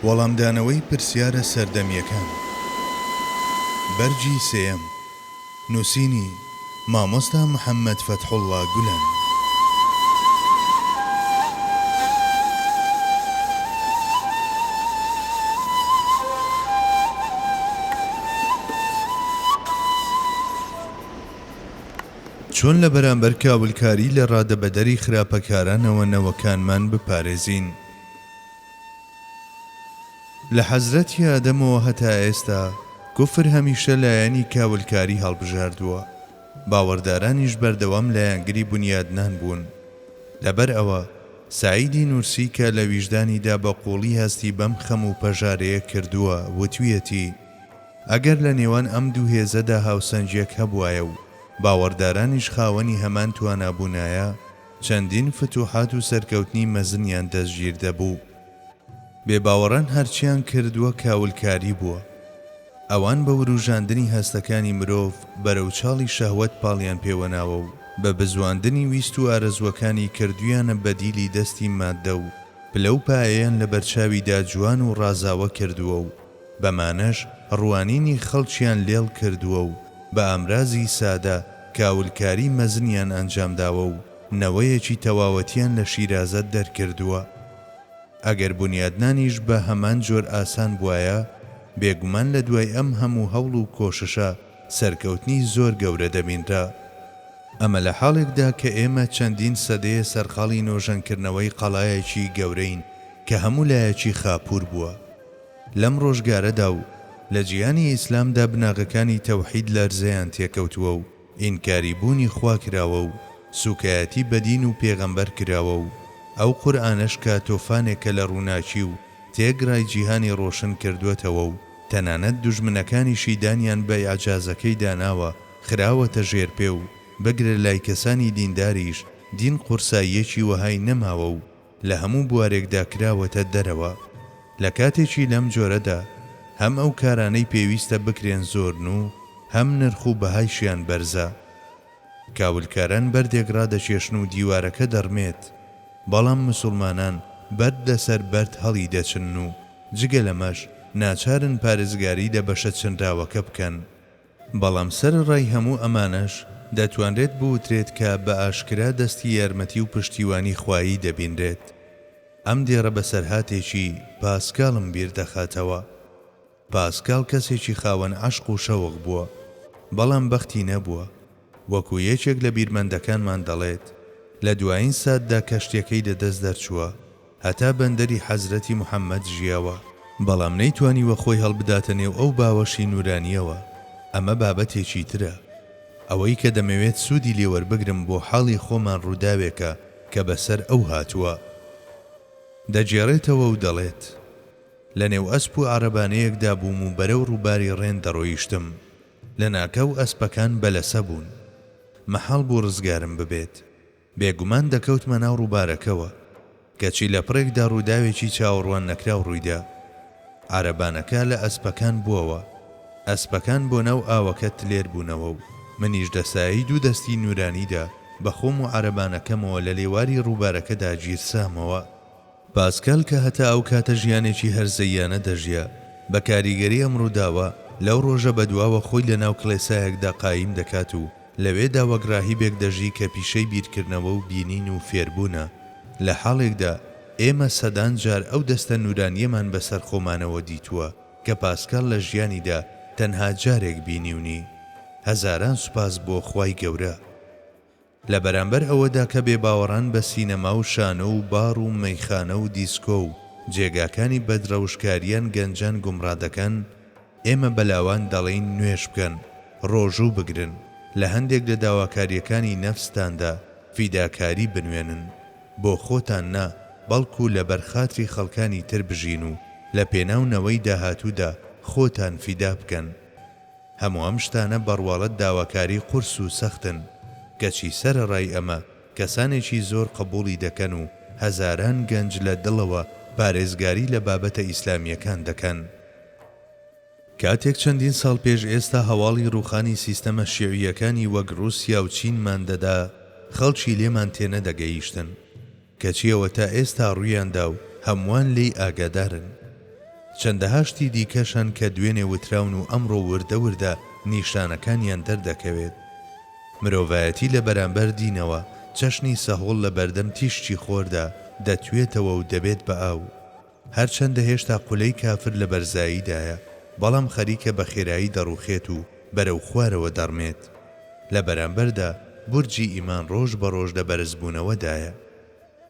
وەڵامدانەوەی پرسیارە سەردەمیەکان بەرجی سێیەم نووسینی مامۆستا محەممەد فەتحوڵڵا گولان. چۆن لە بەرامبەر کاولکاری لە ڕادەبەدەری خراپەکارانەوە نەوەکانمان بپارێزین. لە حەزرەتی ئادەمەوە هەتا ئێستا کوفر هەمیشە لایەنی کاولکاری هەڵبژاردووە، باوەڕدارانیش بەردەوام لایەنگری بونیادنان بوون. لەبەر ئەوە سعیدی نورسی کە لە ویژدانیدا بە قوڵی هەستی بەم خەم و پەژارەیە کردووە وتویەتی ئەگەر لە نێوان ئەم دوو هێزەدا هاوسەنجێک هەبوایە و باوەڕدارانیش خاوەنی هەمان توانابوونایە، چەندین فتوحات و سەرکەوتنی مەزنیان دەستگیر دەبوو. بێباوەڕان هەرچیان کردووە کاولکاری بووە. ئەوان بە وروژاندنی هەستەکانی مرۆڤ بەرەو چاڵی شەهوەت پاڵیان پێوەناوە و بە بزواندنی ویست و ئارەزوەکانی کردویانە بەدیلی دەستی ماددە و پلە و پایەیان لە بەرچاویدا جوان و ڕازاوە کردووە و بەمانەش ڕوانینی خەڵکیان لێڵ کردووە و بە ئامرازی سادە کاولکاری مەزنیان ئەنجامداوە و نەوەیەکی تەواوەتیان لە شیرازەت دەرکردووە. ئەگەر بنیادنانیش بە هەمان جۆر ئاسان بوایە، بێگومان لە دوای ئەم هەموو هەوڵ و کۆششە سەرکەوتنی زۆر گەورە دەبینرا. ئەمە لە حاڵێکدا کە ئێمە چەندین سەدەیە سەرخاڵی نۆژەنکردنەوەی قەڵایەکی گەورەین کە هەموو لایەکی خاپوور بووە. لەم ڕۆژگارەدا و لە جیهانی ئیسلامدا بناغەکانی تەوحید لەرزەیان تێکەوتووە و ئینکاری بوونی خوا کراوە و سوکایەتی بەدین و پێغەمبەر کراوە و ئەو قورئانەش کە تۆفانێکە لە ڕووناچی و تێگرای جیهانی ڕۆشن کردوێتەوە و تەنانەت دوژمنەکانی شیدانیان بە ئاجازەکەی داناوە خراوەتە ژێرپێ و بەگرە لای کەسانی دینداریش دین قورساییەکی وەهای نەماوە و لە هەموو بوارێکدا کراوەتە دەرەوە. لە کاتێکی لەم جۆرەدا هەم ئەو کارانەی پێویستە بکرێن زۆرن و هەم نرخ و بەهایشیان بەرزە. کاولکاران بەردێک ڕادەچێشن و دیوارەکە دەڕمێت، بەڵام مسلمانان بەرد لەسەر بەرد هەڵی دەچن و جگە لەمەش ناچارن پارێزگاری لە بەشە چنراوەکە بکەن. بەڵام سەرڕای هەموو ئەمانەش دەتوانرێت بوترێت کە بە ئاشکرا دەستی یارمەتی و پشتیوانی خوایی دەبینرێت. ئەم دێڕە بەسەرهاتێکی پاسکالم بیر دەخاتەوە. پاسکال کەسێکی خاوەن عەشق و شەوق بووە، بەڵام بەختی نەبووە. وەکو یەکێک لە بیرمەندەکانمان دەڵێت، لە دوایین ساتدا کەشتەکەی لەدەست دەرچووە، هەتا بەندەری حەزرەتی محەممەد ژیاوە، بەڵام نەیتوانیوە خۆی هەڵبداتە نێو ئەو باوەشی نورانیەوە. ئەمە بابەتێکی ترە. ئەوەی کە دەمەوێت سوودی لێوەربگرم بۆ حاڵی خۆمان ڕووداوێکە کە بەسەر ئەو هاتووە. دەجێڕێتەوە و دەڵێت لە نێو ئەسپ و عەرەبانەیەکدا بووم و بەرەو ڕووباری ڕێن دەڕۆیشتم. لە ناکەو ئەسپەکان بەلەسە بوون. مەحاڵ بوو ڕزگارم ببێت. بێگومان دەکەوتمە ناو ڕووبارەکەوە، کەچی لە پڕێکدا ڕووداوێکی چاوەڕوان نەکراو ڕوویدا. عەرەبانەکە لە ئەسپەکان بووەوە. ئەسپەکان بۆ ناو ئاوەکە تلێر بوونەوە و منیش دەسایی دوو دەستی نورانیدا بە خۆم و عەرەبانەکەمەوە لە لێواری ڕووبارەکەدا گیرسامەوە. پاسکال کە هەتا ئەو کاتە ژیانێکی هەرزەییانە دەژیا، بە کاریگەری ئەم ڕووداوە لەو ڕۆژە بەدواوە خۆی لە ناو کڵێسایەکدا قایم دەکات و لەوێدا وەک راهیبێک دەژی کە پیشەی بیرکردنەوە و بینین و فێربوونە. لە حاڵێکدا ئێمە سەدان جار ئەو دەستە نورانیەمان بەسەر خۆمانەوە دیتووە کە پاسکال لە ژیانیدا تەنها جارێک بینیونی. هەزاران سوپاس بۆ خوای گەورە. لە بەرامبەر ئەوەدا کە بێباوەڕان بە سینەما و شانە و بار و مەیخانە و دیسکۆ و جێگاکانی بەدرەوشکاریان گەنجان گومڕادەکەن، ئێمە بەلاوان دەڵێین نوێش بکەن، ڕۆژوو بگرن، لە هەندێک لە داواکاریەکانی نەفستاندا فیداکاری بنوێنن، بۆ خۆتان نا بەڵکو لە بەرخاتری خەڵکانی تر بژین و لە پێناونەوەی داهاتوودا خۆتان فیدا بکەن. هەموو ئەم شتانە بەڕواڵەت داواکاری قورس و سەختن، کەچی سەرەڕای ئەمە کەسانێکی زۆر قبوڵی دەکەن و هەزاران گەنج لە دڵەوە پارێزگاری لە بابەتە ئیسلامیەکان دەکەن. کاتێک چەندین ساڵ پێش ئێستا هەواڵی ڕووخانی سیستەمە شیوعیەکانی وەک رووسیا و چینمان دەدا، خەڵکی لێمان تێنە دەگەیشتن، کەچیەوە تا ئێستا ڕوویاندا و هەمووان لێی ئاگادارن. چەندەها شتی دیکەشان کە دوێنێ وتراون و ئەمڕۆ وردە وردە نیشانەکانیان دەردەکەوێت. مرۆڤایەتی لە بەرامبەر دینەوە چەشنی سەهۆڵ لە بەردەم تیشتی خۆردا دەتوێتەوە و دەبێت بە ئاو. هەرچەندە هێشتا قولەی کافر لە بەرزاییدایە، بەڵام خەریکە بە خێرایی دەڕوخێت و بەرەو خوارەوە دەڕمێت. لە بەرامبەردا بورجی ئیمان ڕۆژ بە ڕۆژ لە بەرزبوونەوەدایە.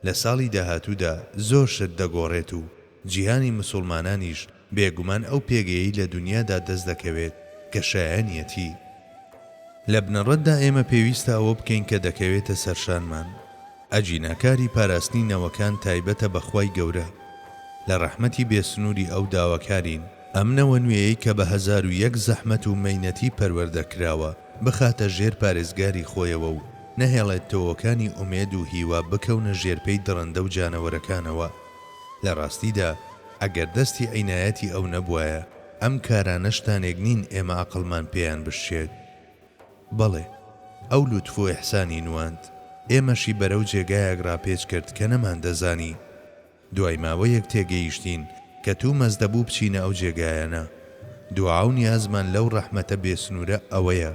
لە ساڵی داهاتوودا زۆر شت دەگۆڕێت و جیهانی مسلمانانیش بێگومان ئەو پێگەیەی لە دنیادا دەست دەکەوێت کە شایەنیەتی. لە بنەڕەتدا ئێمە پێویستە ئەوە بکەین کە دەکەوێتە سەرشانمان. ئەجیناکاری پاراستنی نەوەکان تایبەتە بەخوای گەورە. لە ڕەحمەتی بێسنووری ئەو داواکارین ئەم نەوە نوێیەی کە بە 1001 زەحمەت و مەینەتی پەروەردەکراوە بخاتە ژێر پارێزگاری خۆیەوە و نەهێڵێت تۆوەکانی ئومێد و هیوا بکەونە ژێرپەی دڕندە و جانەوەرەکانەوە. لە ڕاستیدا ئەگەر دەستی عینایەتی ئەو نەبوایە ئەم کارانە شتانێک نین ئێمە عەقڵمان پێیان بشێت. بەڵێ ئەو لوتف و ئیحسانی نواند، ئێمەشی بەرەو جێگایەک ڕاپێچ کرد کە نەمان دەزانی. دوای ماوەیەک تێگەیشتین کە توو مەزدەبوو بچینە ئەو جێگایانە. دوعا و نیازمان لەو ڕەحمەتە بێسنوورە ئەوەیە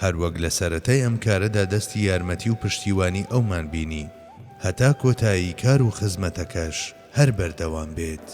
هەروەک لە سەرەتای ئەم کارەدا دەستی یارمەتی و پشتیوانی ئەومان بینی هەتا کۆتایی کار و خزمەتەکەش هەر بەردەوام بێت.